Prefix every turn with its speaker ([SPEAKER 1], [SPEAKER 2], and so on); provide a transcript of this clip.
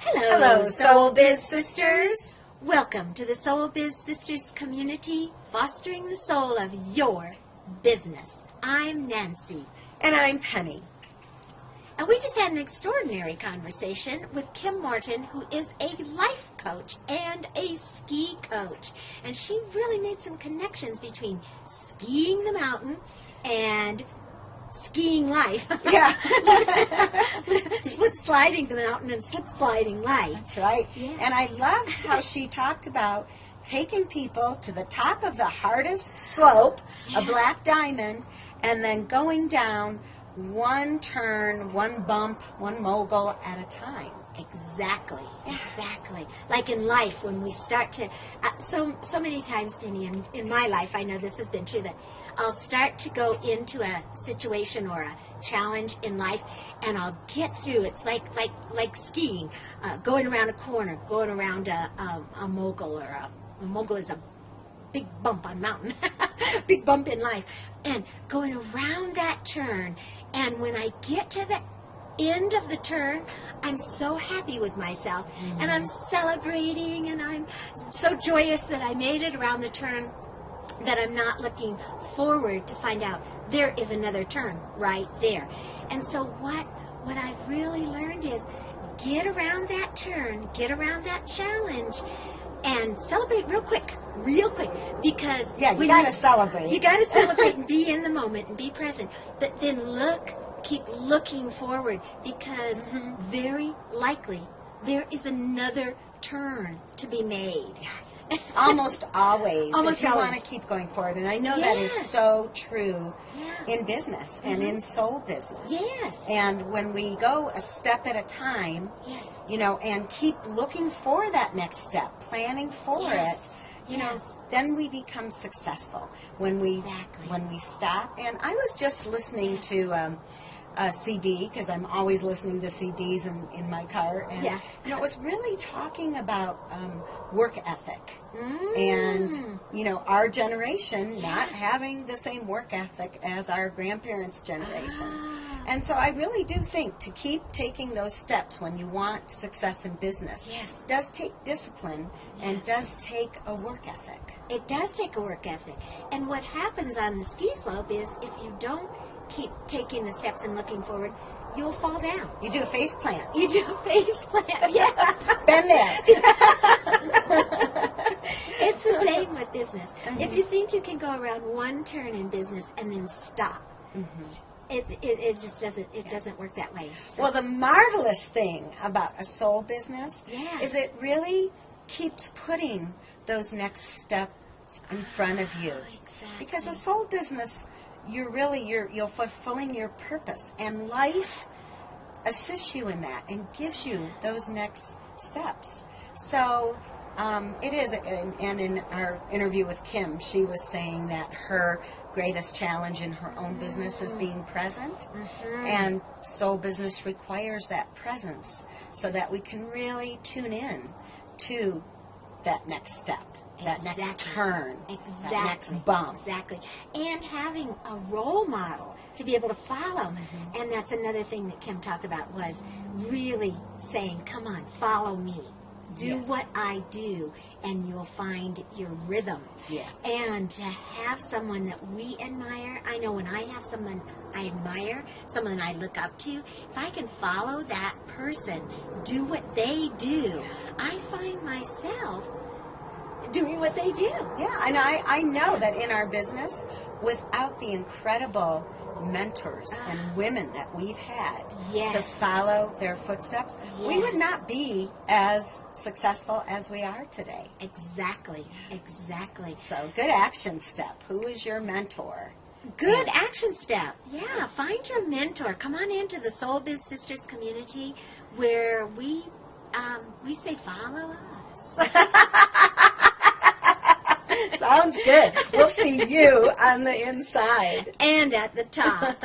[SPEAKER 1] Hello, Soul Biz Sisters. Welcome to the Soul Biz Sisters community, fostering the soul of your business. I'm Nancy.
[SPEAKER 2] And I'm Penny.
[SPEAKER 1] And we just had an extraordinary conversation with Kim Morton, who is a life coach and a ski coach. And she really made some connections between skiing the mountain and skiing life.
[SPEAKER 2] Yeah.
[SPEAKER 1] Slip sliding the mountain and slip sliding life.
[SPEAKER 2] That's right.
[SPEAKER 1] Yeah.
[SPEAKER 2] And I loved how she talked about taking people to the top of the hardest slope, a black diamond, and then going down one turn, one bump, one mogul at a time.
[SPEAKER 1] Exactly. Like in life, when we start to, so many times, Penny, in my life, I know this has been true, that I'll start to go into a situation or a challenge in life, and I'll get through. It's like skiing, going around a corner, going around a mogul, or a mogul is a big bump on mountain, big bump in life, and going around that turn, and when I get to the end of the turn, I'm so happy with myself, and I'm celebrating, and I'm so joyous that I made it around the turn, that I'm not looking forward to find out there is another turn right there. And so what I've really learned is get around that turn, get around that challenge, and celebrate real quick, because
[SPEAKER 2] You got to celebrate.
[SPEAKER 1] You got to celebrate and be in the moment and be present, but then keep looking forward, because very likely there is another turn to be made.
[SPEAKER 2] Almost always.
[SPEAKER 1] Almost
[SPEAKER 2] if you
[SPEAKER 1] always.
[SPEAKER 2] want to keep going forward. And I know that is so true
[SPEAKER 1] Yeah.
[SPEAKER 2] in business and in soul business.
[SPEAKER 1] Yes.
[SPEAKER 2] And when we go a step at a time,
[SPEAKER 1] Yes.
[SPEAKER 2] and keep looking for that next step, planning for
[SPEAKER 1] Yes.
[SPEAKER 2] it,
[SPEAKER 1] Yes.
[SPEAKER 2] then we become successful. When we stop. And I was just listening to a CD, because I'm always listening to CDs in my car, and it was really talking about work ethic, and our generation not having the same work ethic as our grandparents' generation. And so I really do think to keep taking those steps when you want success in business does take discipline and does take a work ethic.
[SPEAKER 1] It does take a work ethic. And what happens on the ski slope is, if you don't keep taking the steps and looking forward, you'll fall down.
[SPEAKER 2] You do a face plant.
[SPEAKER 1] You do a face plant,
[SPEAKER 2] Been there.
[SPEAKER 1] It's the same with business. If you think you can go around one turn in business and then stop, it just doesn't work that way. So.
[SPEAKER 2] Well, the marvelous thing about a soul business is it really keeps putting those next steps in front of you.
[SPEAKER 1] Exactly.
[SPEAKER 2] Because a soul business, you're fulfilling your purpose, and life assists you in that and gives you those next steps. So it is, and in our interview with Kim, she was saying that her greatest challenge in her own business is being present, and soul business requires that presence so that we can really tune in to that next step. That next turn, that next bump.
[SPEAKER 1] Exactly. And having a role model to be able to follow. And that's another thing that Kim talked about, was really saying, come on, follow me. Do what I do, and you'll find your rhythm.
[SPEAKER 2] Yes.
[SPEAKER 1] And to have someone that we admire, I know when I have someone I admire, someone I look up to, if I can follow that person, do what they do, I find myself doing what they do.
[SPEAKER 2] Yeah, and I know that in our business, without the incredible mentors and women that we've had to follow their footsteps, we would not be as successful as we are today.
[SPEAKER 1] Exactly.
[SPEAKER 2] So, good action step. Who is your mentor?
[SPEAKER 1] Good action step. Yeah, find your mentor. Come on into the Soul Biz Sisters community, where we say follow us.
[SPEAKER 2] Sounds good. We'll see you on the inside.
[SPEAKER 1] And at the top.